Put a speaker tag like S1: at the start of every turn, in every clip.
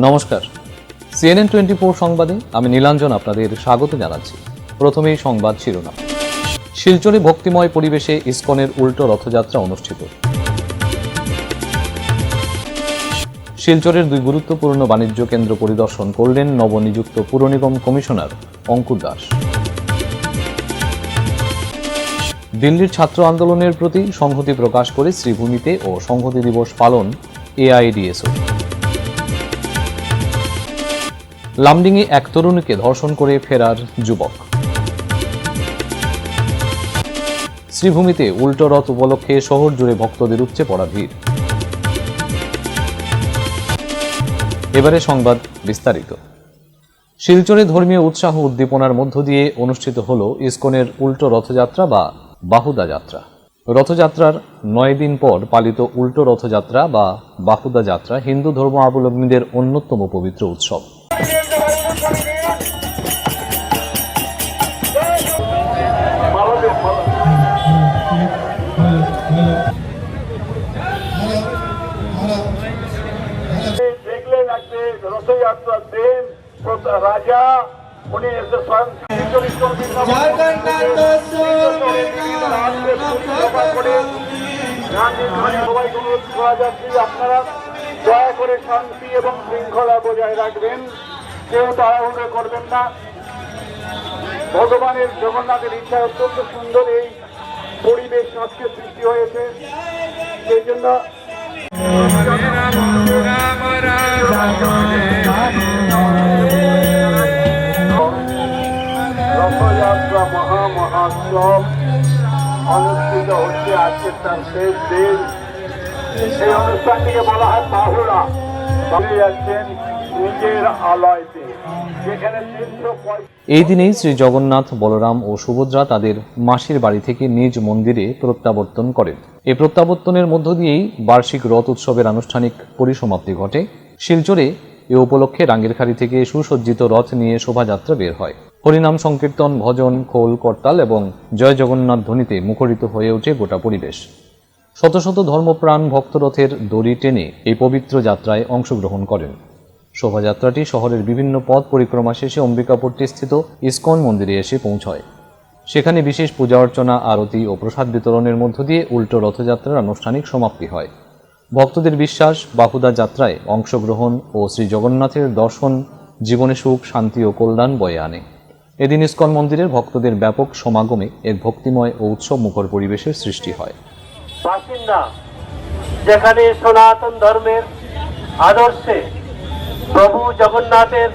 S1: নমস্কার, CNN 24 সংবাদে আমি নীলাঞ্জন আপনাদের স্বাগত জানাচ্ছি। প্রথমেই সংবাদ শিরোনাম। শিলচরে ভক্তিময় পরিবেশে ইসকনের উল্টো রথযাত্রা অনুষ্ঠিত। শিলচরের দুই গুরুত্বপূর্ণ বাণিজ্য কেন্দ্র পরিদর্শন করলেন নবনিযুক্ত পুর নিগম কমিশনার অঙ্কুর দাস। দিল্লির ছাত্র আন্দোলনের প্রতি সংহতি প্রকাশ করে শ্রীভূমিতে ও সংহতি দিবস পালন AIDSO। লামডিংয়ে এক তরুণীকে ধর্ষণ করে ফেরার যুবক। শ্রীভূমিতে উল্টো রথ উপলক্ষে শহর জুড়ে ভক্তদের উপচে পড়া ভিড়। এবারে সংবাদ বিস্তারিত। শিলচরে ধর্মীয় উৎসাহ উদ্দীপনার মধ্য দিয়ে অনুষ্ঠিত হল ইসকনের উল্টো রথযাত্রা বা বাহুদা যাত্রা। রথযাত্রার 9 দিন পর পালিত উল্টো রথযাত্রা বা বাহুদা যাত্রা হিন্দু ধর্মাবলম্বীদের অন্যতম পবিত্র উৎসব।
S2: দেখলেন আজকে রথযাত্রার দিন রাজা উনি আপনারা দয়া করে শান্তি এবং শৃঙ্খলা বজায় রাখবেন, কেউ তাড়াহুড়ো করবেন না। ভগবানের জগন্নাথের ইচ্ছা অত্যন্ত সুন্দর এই পরিবেশ আজকে সৃষ্টি হয়েছে, সেই জন্য রথযাত্রা মহামহোৎসব অনুষ্ঠিত হচ্ছে। আজকে তার শেষ দিন। সেই অনুষ্ঠানটিকে বলা হয় বাহুড়া। চলে যাচ্ছেন নিজের আলয়তে, যেখানে
S1: এই দিনেই শ্রী জগন্নাথ, বলরাম ও সুভদ্রা তাদের মাসির বাড়ি থেকে নিজ মন্দিরে প্রত্যাবর্তন করেন। এই প্রত্যাবর্তনের মধ্য দিয়েই বার্ষিক রথ উৎসবের আনুষ্ঠানিক পরিসমাপ্তি ঘটে। শিলচরে এ উপলক্ষে রাঙ্গিরখাড়ি থেকে সুসজ্জিত রথ নিয়ে শোভাযাত্রা বের হয়। হরিনাম সংকীর্তন, ভজন, খোল, করতাল এবং জয় জগন্নাথ ধ্বনিতে মুখরিত হয়ে ওঠে গোটা পরিবেশ। শত শত ধর্মপ্রাণ ভক্তরথের দড়ি টেনে এই পবিত্র যাত্রায় অংশগ্রহণ করেন। শোভাযাত্রাটি শহরের বিভিন্ন পথ পরিক্রমা শেষে অম্বিকাপট্টি স্থিত ইসকন মন্দিরে এসে পৌঁছয়। সেখানে বিশেষ পূজা অর্চনা, আরতি ও প্রসাদ বিতরণের মধ্য দিয়ে উল্টো রথযাত্রার আনুষ্ঠানিক সমাপ্তি হয়। ভক্তদের বিশ্বাস, বাহুদা যাত্রায় অংশগ্রহণ ও শ্রী জগন্নাথের দর্শন জীবনে সুখ, শান্তি ও কল্যাণ বয়ে আনে। এদিন ইসকন মন্দিরের ভক্তদের ব্যাপক সমাগমে এক ভক্তিময় ও উৎসব মুখর পরিবেশের সৃষ্টি হয়।
S3: বাসিন্দা যেখানে সনাতন ধর্মের আদর্শে প্রভু জগন্নাথের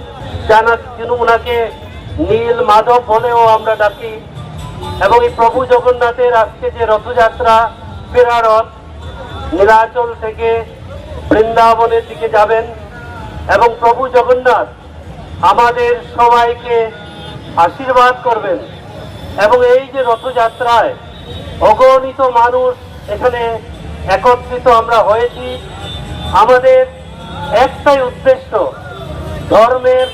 S3: ওনাকে নীল মাধব বলেও আমরা ডাকি, এবং এই প্রভু জগন্নাথের আজকে যে রথযাত্রা ফেরা রথ নীলাচল থেকে বৃন্দাবনের দিকে যাবেন, এবং প্রভু জগন্নাথ আমাদের সবাইকে আশীর্বাদ করবেন। এবং এই যে রথযাত্রায় অগণিত মানুষ এখানে একত্রিত আমরা হয়েছি, আমাদের একটাই উদ্দেশ্য ধর্মের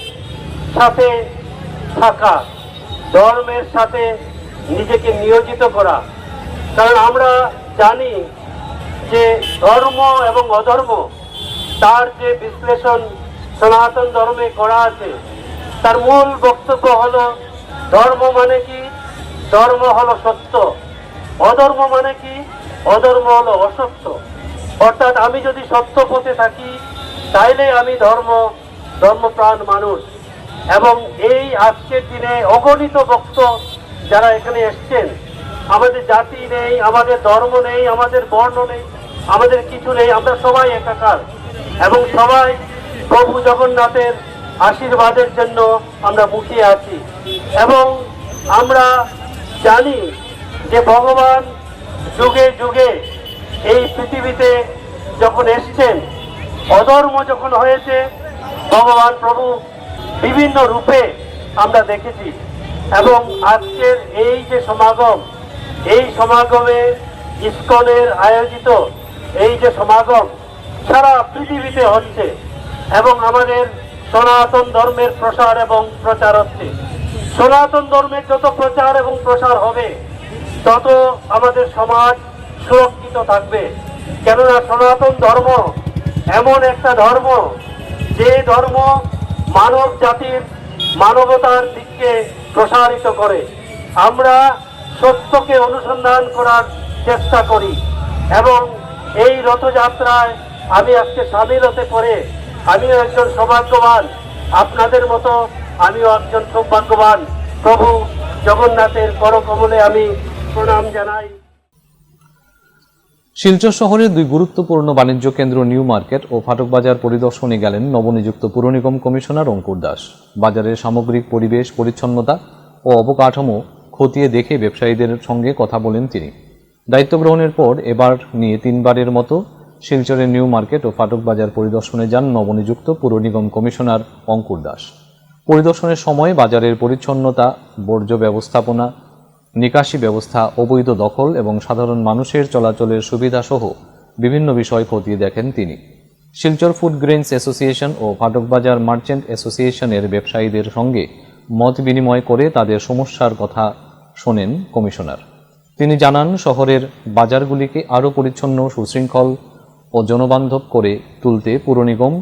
S3: সাথে থাকা, ধর্মের সাথে নিজেকে নিয়োজিত করা। কারণ আমরা জানি যে ধর্ম এবং অধর্ম তার যে বিশ্লেষণ সনাতন ধর্মে করা আছে, তার মূল বক্তব্য হলো ধর্ম মানে কি? ধর্ম হলো সত্য। অধর্ম মানে কি? অধর্ম হলো অসত্য। অর্থাৎ আমি যদি সত্য পথে থাকি তাইলে আমি ধর্মপ্রাণ মানুষ। এবং এই আজকের দিনে অগণিত ভক্ত যারা এখানে এসছেন, আমাদের জাতি নেই, আমাদের ধর্ম নেই, আমাদের বর্ণ নেই, আমাদের কিছু নেই, আমরা সবাই একাকার, এবং সবাই প্রভু জগন্নাথের আশীর্বাদের জন্য আমরা মুখিয়ে আছি। এবং আমরা জানি যে ভগবান যুগে যুগে এই পৃথিবীতে যখন এসছেন, অধর্ম যখন হয়েছে, ভগবান প্রভু বিভিন্ন রূপে আমরা দেখেছি। এবং আজকের এই যে সমাগম, এই সমাগমে ইসকনের আয়োজিত এই যে সমাগম সারা পৃথিবীতে হচ্ছে, এবং আমাদের সনাতন ধর্মের প্রসার এবং প্রচার হচ্ছে। সনাতন ধর্মের যত প্রচার এবং প্রসার হবে, তত আমাদের সমাজ সুরক্ষিত থাকবে। কেননা সনাতন ধর্ম এমন একটা ধর্ম যে ধর্ম মানব জাতির মানবতার দিককে প্রসারিত করে। আমরা সত্যকে অনুসন্ধান করার চেষ্টা করি এবং এই রথযাত্রায় আমি আজকে সামিল হতে পারে আমিও একজন সৌভাগ্যবান, আপনাদের মতো আমিও একজন সৌভাগ্যবান। প্রভু জগন্নাথের করকমলে আমি প্রণাম জানাই।
S1: শিলচর শহরের দুই গুরুত্বপূর্ণ বাণিজ্য কেন্দ্র নিউ মার্কেট ও ফাটক বাজার পরিদর্শনে গেলেন নবনিযুক্ত পুর নিগম কমিশনার অঙ্কুর দাস। বাজারের সামগ্রিক পরিবেশ পরিচ্ছন্নতা ও অবকাঠামো খতিয়ে দেখে ব্যবসায়ীদের সঙ্গে কথা বলেন তিনি। দায়িত্ব গ্রহণের পর এবার নিয়ে তিনবারের মতো শিলচরের নিউ মার্কেট ও ফাটক বাজার পরিদর্শনে যান নবনিযুক্ত পুর নিগম কমিশনার অঙ্কুর দাস। পরিদর্শনের সময় বাজারের পরিচ্ছন্নতা, বর্জ্য ব্যবস্থাপনা, নিকাশি ব্যবস্থা, অবৈধ দখল এবং সাধারণ মানুষের চলাচলের সুবিধা সহ বিভিন্ন বিষয় খতিয়ে দেখেন তিনি। শিলচর ফুড গ্রেনস অ্যাসোসিয়েশন ও ফাটক বাজার মার্চেন্ট অ্যাসোসিয়েশনের ব্যবসায়ীদের সঙ্গে মত বিনিময় করে তাদের সমস্যার কথা শোনেন কমিশনার। তিনি জানান, শহরের বাজারগুলিকে আরও পরিচ্ছন্ন, সুশৃঙ্খল ও জনবান্ধব করে তুলতে পুর নিগম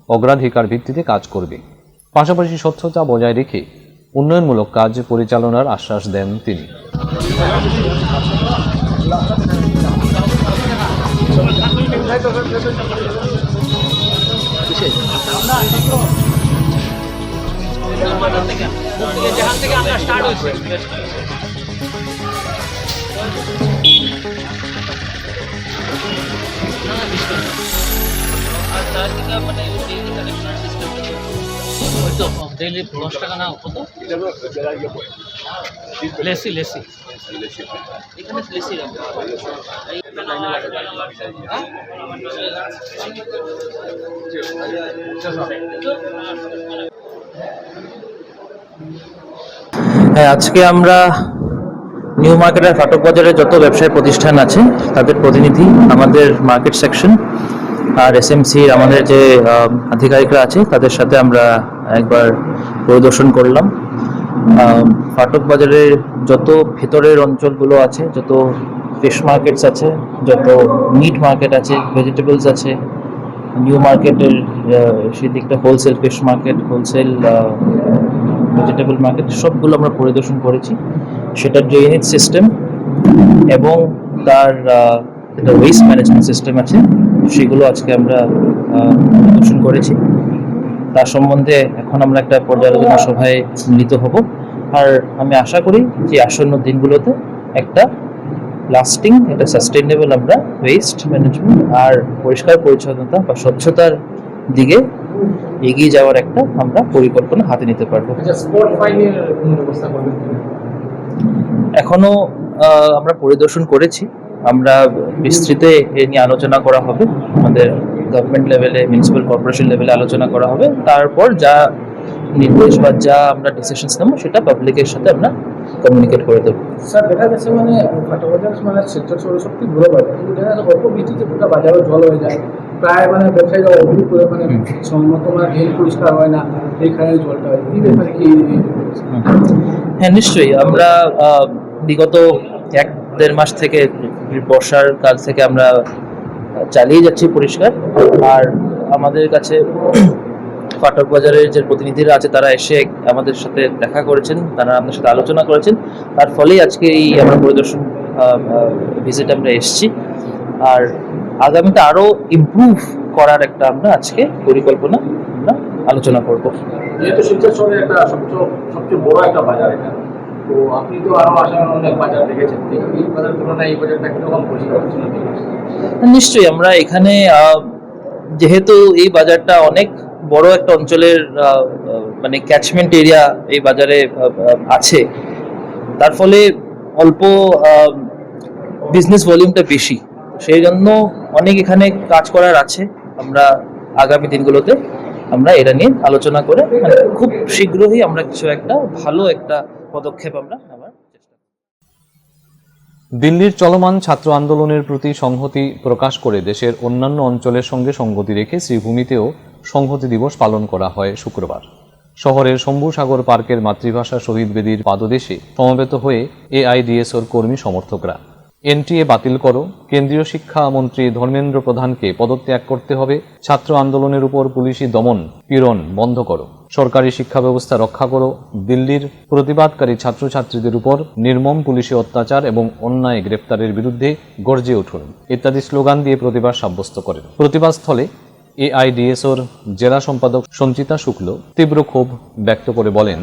S1: অগ্রাধিকার ভিত্তিতে কাজ করবে। পাশাপাশি স্বচ্ছতা বজায় রেখে উন্নয়নমূলক কাজ পরিচালনার আশ্বাস দেন তিনি।
S4: ডেইলি 10 টাকা না কত লেসি লেসি এখানে লেসি
S5: হ্যাঁ, আজকে আমরা নিউ মার্কেট আর ফাটক বাজারে যত ব্যবসায়ী প্রতিষ্ঠান আছে তাদের প্রতিনিধি, আমাদের মার্কেট সেকশন আর এসএমসি আমাদের যে আধিকারিকরা আছে তাদের সাথে আমরা একবার পরিদর্শন করলাম। ফাটক বাজারের যত ভেতরের অঞ্চলগুলো আছে, যত ফিশ মার্কেটস আছে, যত মিট মার্কেট আছে, ভেজিটেবলস আছে, নিউ মার্কেটের সেই দিকটা wholesale fish market, wholesale vegetable market, সবগুলো আমরা পরিদর্শন করেছি। সেটার ড্রেনেজ সিস্টেম এবং তার একটা ওয়েস্ট ম্যানেজমেন্ট সিস্টেম আছে, সেগুলো আজকে আমরা পরিদর্শন করেছি। তার সম্বন্ধে এখন আমরা একটা পর্যালোচনা সভায় মিলিত হব। আর আমি আশা করি যে আসন্ন দিনগুলোতে একটা লাস্টিং, একটা সাস্টেইনেবল আমরা ওয়েস্ট ম্যানেজমেন্ট আর পরিষ্কার পরিচ্ছন্নতা বা স্বচ্ছতার দিকে এগিয়ে যাওয়ার একটা আমরা পরিকল্পনা হাতে নিতে পারবো। এখনো আমরা পরিদর্শন করেছি, আমরা বিস্তৃত এ নিয়ে আলোচনা করা হবে, আমাদের গভর্নমেন্ট লেভেলে, মিউনিসিপ্যাল কর্পোরেশন লেভেলে আলোচনা করা হবে। তারপর যা নির্দেশ বা যা আমরা ডিসিশনস নেবো সেটা পাবলিকের সাথে আমরা কমিউনিকেট করে দেবো।
S6: স্যার, দেখা যাচ্ছে মানে ফাটক বাজার মানে শিলচর শহরে সত্যি বড় বাজার, কিন্তু দেখা যাচ্ছে অল্প বৃষ্টিতে গোটা বাজারও জল হয়ে যায়। প্রায় মানে ব্যবসায়ীরা অভিযোগ করে মানে সম্মত মানে ড্রেন পরিষ্কার হয় না, এইখানে জলটা হয়। এই ব্যাপারে কি?
S5: হ্যাঁ, নিশ্চয়ই। আমরা বিগত 1-1.5 মাস থেকে বর্ষার কাল থেকে আমরা চালিয়ে যাচ্ছি পরিষ্কার। আর আমাদের কাছে ফাটক বাজারের যে প্রতিনিধিরা আছে তারা এসে আমাদের সাথে দেখা করেছেন, তারা আমাদের সাথে আলোচনা করেছেন। তার ফলেই আজকে এই আমরা পরিদর্শন ভিজিট আমরা এসেছি। আর আগামীতে আরও ইমপ্রুভ করার একটা আমরা আজকে পরিকল্পনা আমরা আলোচনা করব।
S6: যেহেতু শিলচর শহরে একটা সবচেয়ে বড় একটা বাজার এটা, তো আপনি তো আরো আসার অনেক বাজার দেখেছেন, এই বাজারের তুলনায় এই বাজারটা কিরকম পরিষ্কার হচ্ছে?
S5: নিশ্চয়ই আমরা এখানে যেহেতু এই বাজারটা অনেক বড় একটা অঞ্চলের মানে ক্যাচমেন্ট এরিয়া এই বাজারে আছে, তার ফলে অল্প বিজনেস ভলিউমটা বেশি, সেই জন্য অনেক এখানে কাজ করার আছে। আমরা আগামী দিনগুলোতে আমরা এটা নিয়ে আলোচনা করে মানে খুব শীঘ্রই আমরা কিছু একটা ভালো একটা পদক্ষেপ আমরা নেওয়ার চেষ্টা করব।
S1: দিল্লির চলমান ছাত্র আন্দোলনের প্রতি সংহতি প্রকাশ করে দেশের অন্যান্য অঞ্চলের সঙ্গে সঙ্গতি রেখে শ্রীভূমিতেও সংহতি দিবস পালন করা হয় শুক্রবার। শহরের শম্ভুসাগর পার্কের মাতৃভাষা শহীদ বেদির পাদদেশে সমবেত হয়ে এআইডিএসওর কর্মী সমর্থকরা। এনটিএ বাতিল করো, কেন্দ্রীয় শিক্ষামন্ত্রী ধর্মেন্দ্র প্রধানকে পদত্যাগ করতে হবে, ছাত্র আন্দোলনের উপর পুলিশি দমন পীড়ন বন্ধ করো, সরকারি শিক্ষা ব্যবস্থা রক্ষা করো, দিল্লির প্রতিবাদকারী ছাত্রছাত্রীদের উপর নির্মম পুলিশি অত্যাচার এবং অন্যায় গ্রেফতারের বিরুদ্ধে গর্জে উঠুন ইত্যাদি স্লোগান দিয়ে প্রতিবাদ সাব্যস্ত করেন। প্রতিবাদস্থলে এআইডিএসওর জেলা সম্পাদক সঞ্চিতা শুক্ল তীব্র ক্ষোভ ব্যক্ত করে বলেন,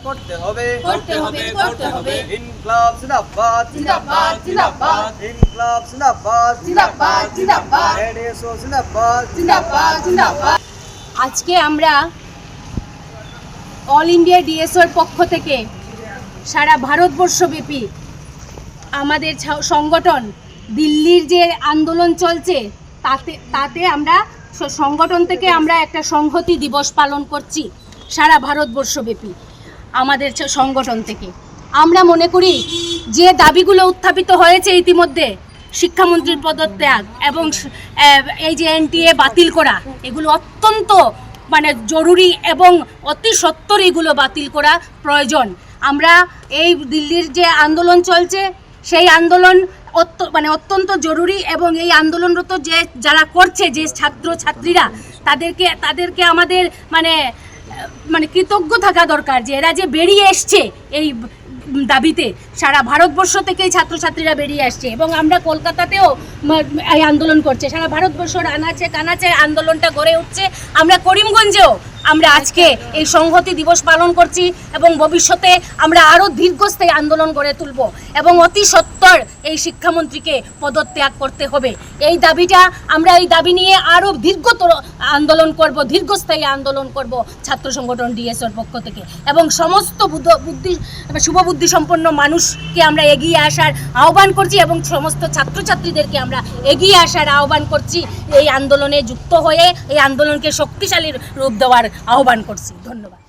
S7: করতে হবে
S8: করতে হবে করতে হবে
S7: ইনকলাব জিন্দাবাদ
S8: জিন্দাবাদ জিন্দাবাদ
S7: ইনকলাব জিন্দাবাদ
S8: জিন্দাবাদ জিন্দাবাদ
S7: এডিএসও জিন্দাবাদ
S8: জিন্দাবাদ জিন্দাবাদ। আজকে আমরা অল ইন্ডিয়া ডিএসওর পক্ষ থেকে সারা ভারতবর্ষব্যাপী আমাদের সংগঠন দিল্লির যে আন্দোলন চলছে তাতে আমরা সংগঠন থেকে আমরা একটা সংহতি দিবস পালন করছি সারা ভারতবর্ষব্যাপী। আমাদের সংগঠন থেকে আমরা মনে করি যে দাবিগুলো উত্থাপিত হয়েছে ইতিমধ্যে, শিক্ষামন্ত্রীর পদত্যাগ এবং এই যে এনটিএ বাতিল করা, এগুলো অত্যন্ত জরুরি এবং অতি সত্বর এগুলো বাতিল করা প্রয়োজন। আমরা এই দিল্লির যে আন্দোলন চলছে সেই আন্দোলন অত্যন্ত জরুরি এবং এই আন্দোলনরত যারা করছে যে ছাত্রছাত্রীরা তাদেরকে আমাদের কৃতজ্ঞ থাকা দরকার যে এরা যে বেরিয়ে এসছে এই দাবিতে। সারা ভারতবর্ষ থেকে ছাত্রছাত্রীরা বেরিয়ে আসছে এবং আমরা কলকাতাতেও এই আন্দোলন করছে, সারা ভারতবর্ষের আনাচে কানাচে আন্দোলনটা গড়ে উঠছে। আমরা করিমগঞ্জেও আমরা আজকে এই সংহতি দিবস পালন করছি এবং ভবিষ্যতে আমরা আরও দীর্ঘস্থায়ী আন্দোলন গড়ে তুলব এবং অতি সত্বর এই শিক্ষামন্ত্রীকে পদত্যাগ করতে হবে। এই দাবি নিয়ে আরও দীর্ঘতর আন্দোলন করব, দীর্ঘস্থায়ী আন্দোলন করব ছাত্র সংগঠন ডিএসওর পক্ষ থেকে এবং সমস্ত শুভবুদ্ধি সম্পন্ন মানুষকে আমরা এগিয়ে আসার আহ্বান করছি এবং সমস্ত ছাত্রছাত্রীদেরকে আমরা এগিয়ে আসার আহ্বান করছি। এই আন্দোলনে যুক্ত হয়ে এই আন্দোলনকে শক্তিশালী রূপ দেওয়ার আহ্বান করছি। ধন্যবাদ।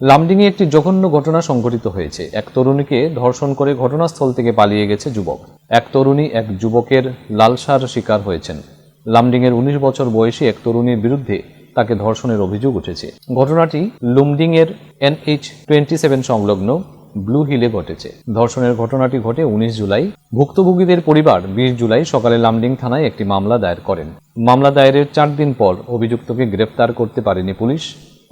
S1: লামডিংয়ে একটি জঘন্য ঘটনা সংঘটিত হয়েছে। এক তরুণীকে ধর্ষণ করে ঘটনাস্থল থেকে পালিয়ে গেছে যুবক। এক তরুণী এক যুবকের লালসার শিকার হয়েছেন। লামডিংয়ের 19 বছর বয়সী এক তরুণীর বিরুদ্ধে তাকে ধর্ষণের অভিযোগ উঠেছে। ঘটনাটি লুমডিংয়ের NH-27 সংলগ্ন ব্লু হিলে ঘটেছে। ধর্ষণের ঘটনাটি ঘটে 19 জুলাই। ভুক্তভোগীদের পরিবার 20 জুলাই সকালে লামডিং থানায় একটি মামলা দায়ের করেন। মামলা দায়েরের 4 দিন পর অভিযুক্তকে গ্রেফতার করতে পারেনি পুলিশ।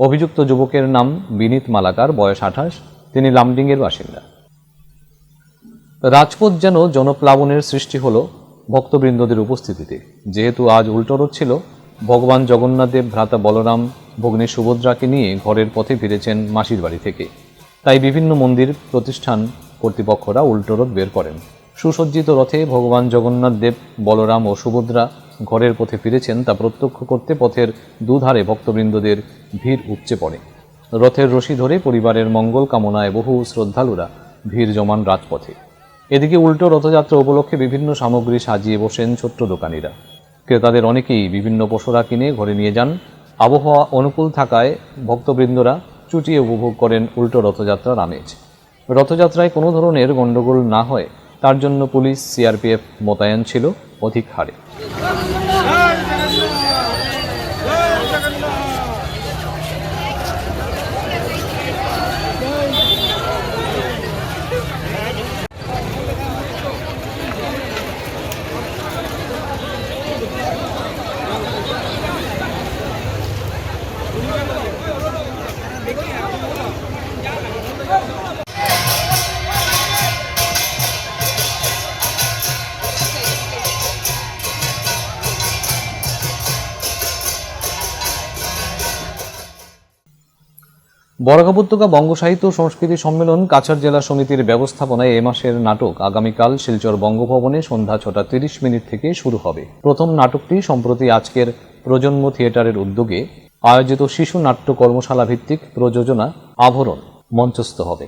S1: অভিযুক্ত যুবকের নাম বিনীত মালাকার, বয়স 28। তিনি লামডিংয়ের বাসিন্দা। রাজপথ যেন জনপ্লাবনের সৃষ্টি হলো ভক্তবৃন্দদের উপস্থিতিতে। যেহেতু আজ উল্টোরথ ছিল, ভগবান জগন্নাথদেব ভ্রাতা বলরাম ভগ্নী সুভদ্রাকে নিয়ে ঘরের পথে ফিরেছেন মাসির বাড়ি থেকে। তাই বিভিন্ন মন্দির প্রতিষ্ঠান কর্তৃপক্ষরা উল্টোরথ বের করেন। সুসজ্জিত রথে ভগবান জগন্নাথ দেব, বলরাম ও সুভদ্রা ঘরের পথে ফিরেছেন তা প্রত্যক্ষ করতে পথের দুধারে ভক্তবৃন্দদের ভিড় উপচে পড়ে। রথের রশি ধরে পরিবারের মঙ্গল কামনায় বহু শ্রদ্ধালুরা ভিড় জমান রাজপথে। এদিকে উল্টো রথযাত্রা উপলক্ষে বিভিন্ন সামগ্রী সাজিয়ে বসেন ছোট্ট দোকানিরা। ক্রেতাদের অনেকেই বিভিন্ন পসরা কিনে ঘরে নিয়ে যান। আবহাওয়া অনুকূল থাকায় ভক্তবৃন্দরা চুটিয়ে উপভোগ করেন উল্টো রথযাত্রার আমেজ। রথযাত্রায় কোনো ধরনের গণ্ডগোল না হয় তার জন্য পুলিশ, সিআরপিএফ মোতায়েন ছিল অধিক হারে। বরাক উপত্যকা বঙ্গ সাহিত্য ও সংস্কৃতি সম্মেলন কাছাড় জেলা সমিতির ব্যবস্থাপনায় এ মাসের নাটক আগামীকাল শিলচর বঙ্গভবনে সন্ধ্যা 6:30 থেকে শুরু হবে। প্রথম নাটকটি সম্প্রতি আজকের প্রজন্ম থিয়েটারের উদ্যোগে আয়োজিত শিশু নাট্য কর্মশালা ভিত্তিক প্রযোজনা আভরণ মঞ্চস্থ হবে।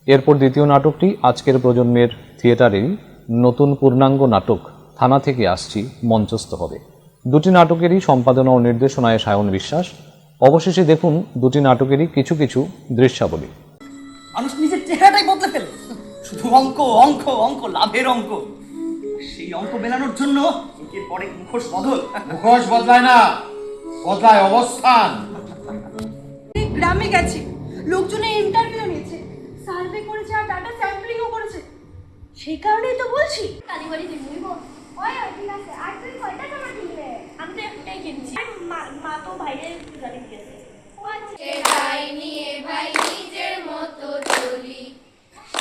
S1: এরপর দ্বিতীয় নাটকটি আজকের প্রজন্মের থিয়েটারেরই নতুন পূর্ণাঙ্গ নাটক থানা থেকে আসছি মঞ্চস্থ হবে। দুটি নাটকেরই সম্পাদনা ও নির্দেশনায় সায়ন বিশ্বাস। অবশেষে দেখুন দুটি নাটকেরই কিছু কিছু দৃশ্যাবলী।
S9: মানুষ নিজের চেহারাটাই বদলে ফেলে, শুধু অঙ্ক অঙ্ক অঙ্ক, লাভের অঙ্ক। সেই অঙ্ক মেলানোর জন্য একের পরে মুখোশ
S10: মুখোশ বদলায় না, বদলায় অবস্থান।
S8: গ্রামে গেছে, লোকজনের ইন্টারভিউ নিয়েছে, সার্ভে করেছে আর ডাটা স্যাম্পলিংও করেছে। সেই কারণেই তো বলছি।
S11: কালীবাড়ি কিনবি গো? ওই ঠিক আছে। আর তুই কয়টা জামা কিনবে? আমি তো একটাই কিনছি। মা তো বাইরে গাড়ি দিয়েছে।
S12: এটাই নিয়ে ভাই নিজের মতো চলি,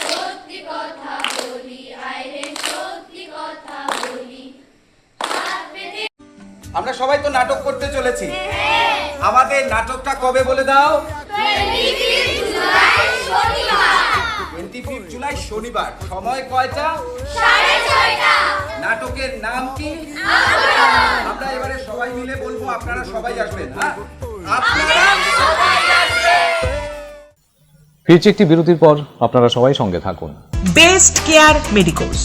S12: সত্যি কথা বলি, আইরে সত্যি কথা বলি।
S7: আমরা সবাই তো নাটক করতে চলেছি। আমাদের নাটকটা কবে বলে দাও? 25 জুলাই শনিবার। সময় কয়টা?
S12: 6:30টা।
S7: নাটকের নাম কি? আমরা এবারে সবাই মিলে বলবো, আপনারা সবাই আসবেন। হ্যাঁ, আপনারা সবাই আসবেন।
S1: ফিরছি একটি বিরতির পর, আপনারা সবাই সঙ্গে থাকুন।
S13: বেস্ট কেয়ার মেডিকোস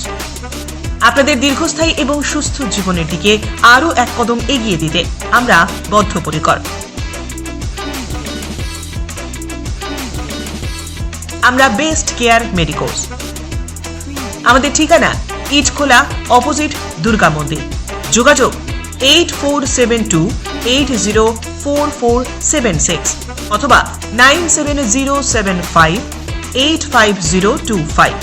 S13: আপনাদের দীর্ঘস্থায়ী এবং সুস্থ জীবনের দিকে আরো এক কদম এগিয়ে দিতে আমরা বদ্ধপরিকর। আমরা বেস্ট কেয়ার মেডিকোস। আমাদের ঠিকানা ইটখোলা, অপোজিট দুর্গা মন্দির। যোগাযোগ 8472804476 অথবা 9707585025।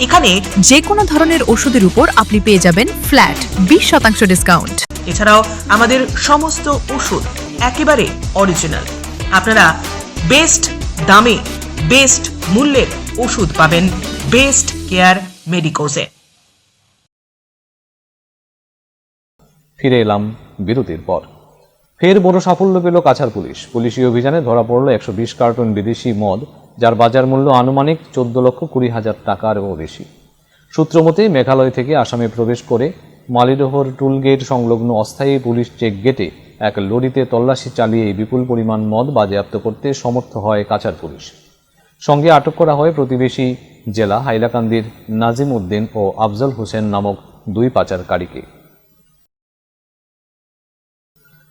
S13: এখানে
S14: যে কোনো ধরনের ওষুধের উপর আপনি পেয়ে যাবেন ফ্ল্যাট 20% ডিসকাউন্ট।
S13: এছাড়াও আমাদের সমস্ত ওষুধ একেবারে অরিজিনাল। আপনারা বেস্ট দামে বেস্ট মূল্যের ওষুধ পাবেন বেস্ট কেয়ার মেডিকোসে।
S1: ফিরে এলাম বিরতির পর। ফের বড় সাফল্য পেল কাছাড় পুলিশ। পুলিশি অভিযানে ধরা পড়ল 120 কার্টন বিদেশি মদ, যার বাজার মূল্য আনুমানিক 14,20,000 টাকারও বেশি। সূত্রমতে মেঘালয় থেকে আসামে প্রবেশ করে মালিডোহর টুলগেট সংলগ্ন অস্থায়ী পুলিশ চেক গেটে এক লরিতে তল্লাশি চালিয়ে বিপুল পরিমাণ মদ বাজেয়াপ্ত করতে সমর্থ হয় কাছাড় পুলিশ। সঙ্গে আটক করা হয় প্রতিবেশী জেলা হাইলাকান্দির নাজিম উদ্দিন ও আফজল হোসেন নামক 2 পাচারকারীকে।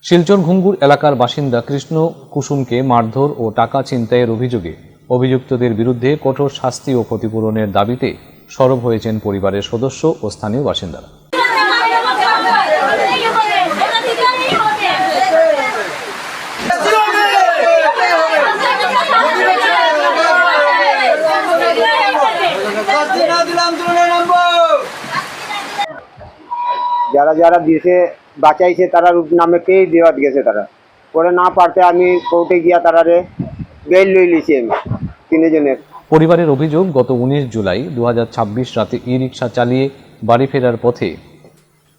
S1: শিলচর ঘুঙ্গুর এলাকার বাসিন্দা কৃষ্ণ কুসুমকে মারধর ও টাকা ছিনতাইয়ের অভিযোগে অভিযুক্তদের বিরুদ্ধে কঠোর শাস্তি ও ক্ষতিপূরণের দাবিতে সরব হয়েছেন পরিবারের সদস্য ও স্থানীয় বাসিন্দারা।
S15: যারা যারা দিয়েছে বাঁচাইছে তারার নামেকেই দেওয়া গেছে, তারা পরে না পারতে আমি কোর্টে গিয়া তারারে বেল লই লিছি আমি 3 জনের।
S1: পরিবারের অভিযোগ, গত 19 জুলাই 2026 রাতে ই রিক্সা চালিয়ে বাড়ি ফেরার পথে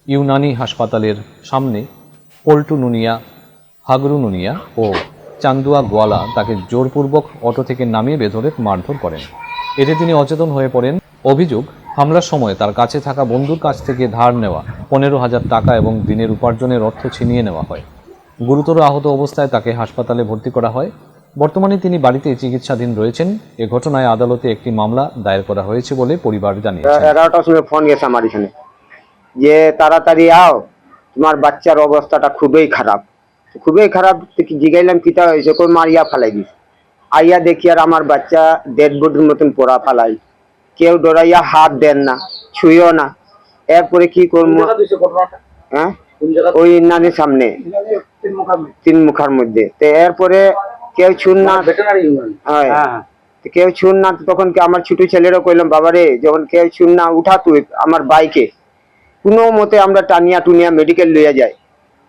S1: ইউনানি হাসপাতালের সামনে পল্টু নুনিয়া, হাগরু নুনিয়া ও চান্দুয়া গোয়ালা তাকে জোরপূর্বক অটো থেকে নামিয়ে বেধড়ক মারধর করেন। এতে তিনি অচেতন হয়ে পড়েন। অভিযোগ, হামলার সময় তার কাছে থাকা বন্ধুর কাছ থেকে ধার নেওয়া 15,000 টাকা এবং দিনের উপার্জনের অর্থ ছিনিয়ে নেওয়া হয়। গুরুতর আহত অবস্থায় তাকে হাসপাতালে ভর্তি করা হয়। বর্তমানে তিনি বাড়িতে চিকিৎসাধীন রয়েছেন। এ ঘটনায় আদালতে একটি মামলা দায়ের করা হয়েছে বলে পরিবার জানিয়েছে।
S15: 11টার সময় ফোন গেছে আমার এখানে যে তাড়াতাড়ি আও, তোমার বাচ্চার অবস্থাটা খুবই খারাপ। জিগাইলাম কিতা হয়েছে, কই মারিয়া ফালাই দিস। আইয়া দেখি আর আমার বাচ্চা ডেড বডির মতন পড়া ফালাই, কেউ ডরাইয়া হাত দেন না, ছুঁয়েও না। এরপরে কি করবো, হ্যাঁ ওই নানির সামনে 3 মুখার মধ্যে। তো এরপরে কেউ ছুন না, কেউ ছুন না। তখন আমার ছোট ছেলেরও কইলাম, বাবারে যখন কেউ ছুন না, উঠা তুই আমার বাইকে। কোনো মতে আমরা টানিয়া টুনিয়া মেডিকেল লইয়া যাই।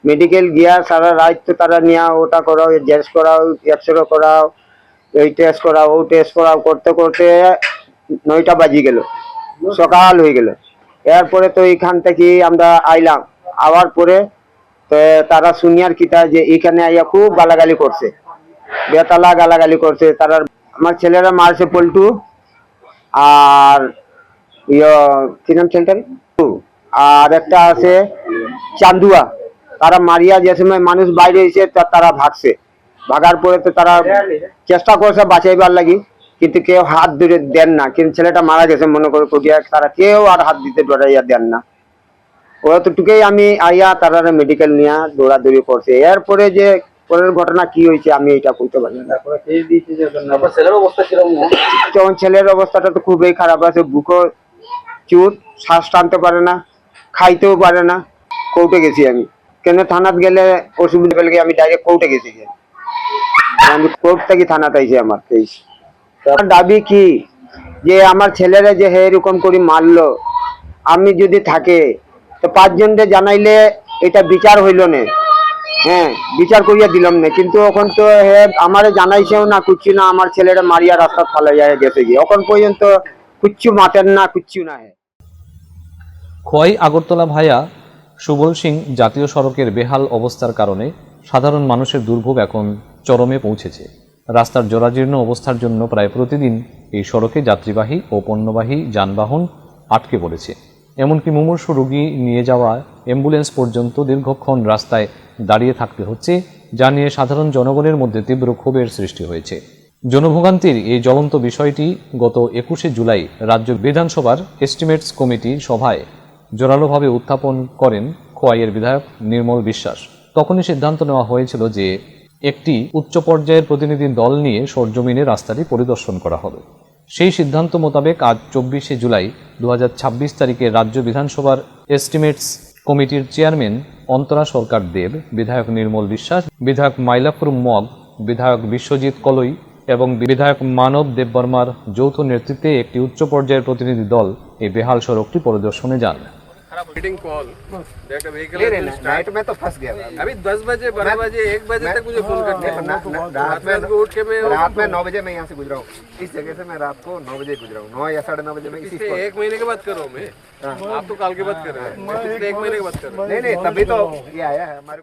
S15: মেডিকেল গিয়া সারা রাত তো তারা নিয়া ওটা করাও, টেস্ট করাও, এক্সরে করাও, এই টেস্ট করাও, ও টেস্ট করাও, করতে করতে 9টা বাজি গেল, সকাল হয়ে গেল। এরপরে তো এখান থেকে আমরা আইলাম। আওয়ার পরে তো তারা শুনিয়ার কিতা যে এখানে আইয়া খুব গালাগালি করছে, বেতালা গালাগালি করছে। তারা আমার ছেলেরা মারছে পল্টু আর কি নাম ছেলেটার, আর একটা আছে চান্দুয়া। তারা মারিয়া যে সময় মানুষ বাইরে এসে তারা ভাগছে। ভাগার পরে তো তারা চেষ্টা করছে বাঁচাইবার লাগি, কিন্তু কেউ হাত ধরে দেন না। কিন্তু ছেলেটা মারা গেছে মনে করে কটিয়া, তারা কেউ আর হাত দিতে ডরাইয়া দেন না। অতটুকুই আমি আইয়া তারা মেডিকেল নিয়ে দৌড়াদৌড়ি করছে। এরপরে যে পরের ঘটনা কি হয়েছে আমি এটা বলতে পারি না। তখন ছেলের অবস্থাটা তো খুবই খারাপ আছে, বুকও চুট, শ্বাস টানতে পারে না, খাইতেও পারে না। কোর্টে গেছি আমি, কেন থানাত গেলে অসুবিধা পেলে আমি ডাইরেক্ট কোর্টে গেছি। আমি কোর্ট থেকে থানাতে আইছি। আমার দাবি কি, যে আমার ছেলেরা যে হে এরকম করে মারলো, আমি যদি থাকে তো 5 জনকে জানাইলে এটা বিচার হইল না, হ্যাঁ বিচার করিয়া দিলাম না, কিন্তু এখন তো হে আমারে জানাইছেও না কুচ্ছু না, আমার ছেলেরা মারিয়া রাস্তা ফালে যায় গেছে গিয়ে, এখন পর্যন্ত কুচ্ছু মাতেন না, কুচ্ছু না।
S1: খোয়াই আগরতলা ভায়া সুবল সিং জাতীয় সড়কের বেহাল অবস্থার কারণে সাধারণ মানুষের দুর্ভোগ এখন চরমে পৌঁছেছে। রাস্তার জরাজীর্ণ অবস্থার জন্য প্রায় প্রতিদিন এই সড়কে যাত্রীবাহী ও পণ্যবাহী যানবাহন আটকে পড়েছে। এমনকি মুমূর্ষু রোগী নিয়ে যাওয়া অ্যাম্বুলেন্স পর্যন্ত দীর্ঘক্ষণ রাস্তায় দাঁড়িয়ে থাকতে হচ্ছে, যা নিয়ে সাধারণ জনগণের মধ্যে তীব্র ক্ষোভের সৃষ্টি হয়েছে। জনভোগান্তির এই জ্বলন্ত বিষয়টি গত 21শে জুলাই রাজ্য বিধানসভার এস্টিমেটস কমিটির সভায় জোরালোভাবে উত্থাপন করেন খোয়াইয়ের বিধায়ক নির্মল বিশ্বাস। তখনই সিদ্ধান্ত নেওয়া হয়েছিল যে একটি উচ্চ পর্যায়ের প্রতিনিধি দল নিয়ে সরজমিনে রাস্তাটি পরিদর্শন করা হবে। সেই সিদ্ধান্ত মোতাবেক আজ 24শে জুলাই 2026 তারিখে রাজ্য বিধানসভার এস্টিমেটস কমিটির চেয়ারম্যান অন্তরা সরকার দেব, বিধায়ক নির্মল বিশ্বাস, বিধায়ক মাইলাপুর মগ, বিধায়ক বিশ্বজিৎ কলই এবং বিধায়ক মানব দেববর্মার যৌথ নেতৃত্বে একটি উচ্চ পর্যায়ের প্রতিনিধি দল এই বেহাল সড়কটি পরিদর্শনে যান।
S16: कॉल दैट व्हीकल नाइट में तो फंस गया अभी 10 बजे 12 बजे 1 बजे तक मुझे फोन करते हैं। रात में उठ के मैं 9 बजे मैं यहाँ से गुजरा हूँ, इस जगह से मैं रात को 9 बजे गुजरा हूँ, 9 या 9:30 बजे मैं इसी 1 महीने के बाद कर रहा हूँ मैं, आप तो काल के बाद कर रहे हैं, मैं पिछले 1 महीने के बाद कर रहा हूँ। नहीं तभी तो ये आया है हमारे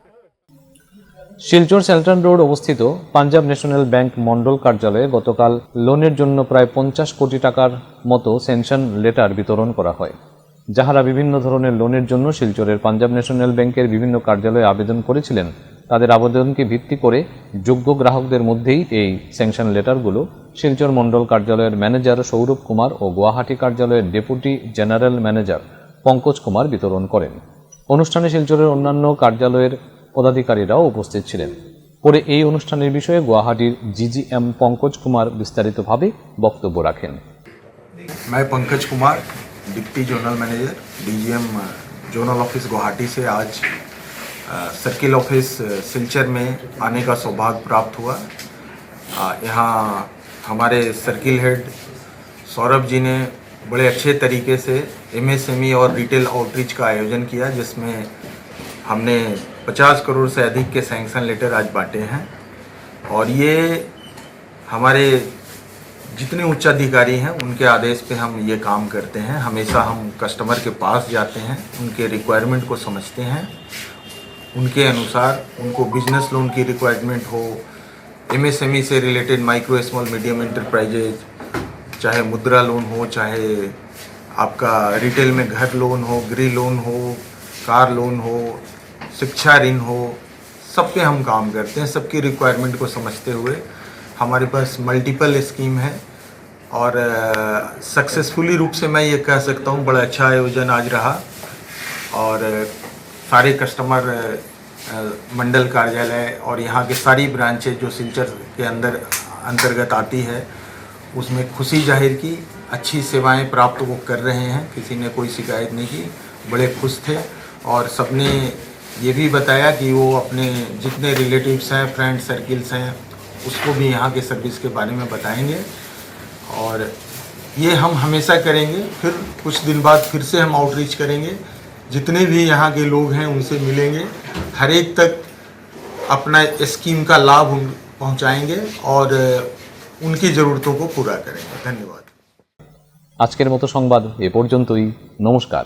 S1: শিলচর সেল্টন রোড অবস্থিত পাঞ্জাব ন্যাশনাল ব্যাংক মন্ডল কার্যালয়ে গতকাল লোনের জন্য প্রায় 50 কোটি টাকার মতো স্যাংশন লেটার বিতরণ করা হয়। যাহারা বিভিন্ন ধরনের লোনের জন্য শিলচরের পাঞ্জাব ন্যাশনাল ব্যাংকের বিভিন্ন কার্যালয়ে আবেদন করেছিলেন, তাদের আবেদনকে ভিত্তি করে যোগ্য গ্রাহকদের মধ্যেই এই স্যাংশন লেটারগুলো শিলচর মন্ডল কার্যালয়ের ম্যানেজার সৌরভ কুমার ও গুয়াহাটি কার্যালয়ের deputy general manager Pankaj Kumar বিতরণ করেন। অনুষ্ঠানে শিলচরের অন্যান্য কার্যালয়ের পদাধিকারীরাও উপস্থিত ছিলেন। পরে এই অনুষ্ঠানের বিষয়ে গুয়াহাটির জিজিএম পঙ্কজ কুমার বিস্তারিতভাবে বক্তব্য রাখেন।
S17: मैं Pankaj Kumar, deputy zonal manager DGM zonal office Guwahati से आज सर्किल ऑफिस सिलचर में आने का सौभाग्य प्राप्त हुआ। यहाँ हमारे सर्किल हेड सौरभ जी ने बड़े अच्छे तरीके से एमएसएमई और रिटेल आउटरीच का आयोजन किया, जिसमें हमने 50 करोड़ से अधिक के सैंक्शन लेटर आज बांटे हैं। और ये हमारे जितने उच्चाधिकारी हैं उनके आदेश पे हम ये काम करते हैं। हमेशा हम कस्टमर के पास जाते हैं, उनके रिक्वायरमेंट को समझते हैं, उनके अनुसार उनको बिजनेस लोन की रिक्वायरमेंट हो, एमएसएमई से related micro small medium enterprises, चाहे मुद्रा लोन हो, चाहे आपका रिटेल में घर लोन हो, गृह लोन हो, कार लोन हो, शिक्षा ऋण हो, सब पे हम काम करते हैं। सबकी रिक्वायरमेंट को समझते हुए हमारे पास मल्टीपल स्कीम है और सक्सेसफुली रूप से मैं ये कह सकता हूँ बड़ा अच्छा आयोजन आज रहा। और सारे कस्टमर मंडल कार्यालय और यहाँ के सारी ब्रांचेज जो सिलचर के अंतर्गत आती है उसमें खुशी जाहिर की, अच्छी सेवाएं प्राप्त वो कर रहे हैं, किसी ने कोई शिकायत नहीं की, बड़े खुश थे। और सबने ये भी बताया कि वो अपने जितने रिलेटिव्स हैं, फ्रेंड सर्किल्स हैं, उसको भी यहाँ के सर्विस के बारे में बताएंगे। और ये हम हमेशा करेंगे। फिर कुछ दिन बाद फिर से हम आउटरीच करेंगे, जितने भी यहाँ के लोग हैं उनसे मिलेंगे, हर एक तक अपना स्कीम का लाभ पहुँचाएंगे और उनकी ज़रूरतों को पूरा करेंगे। धन्यवाद।
S1: আজকের মতো সংবাদ এ পর্যন্তই। নমস্কার।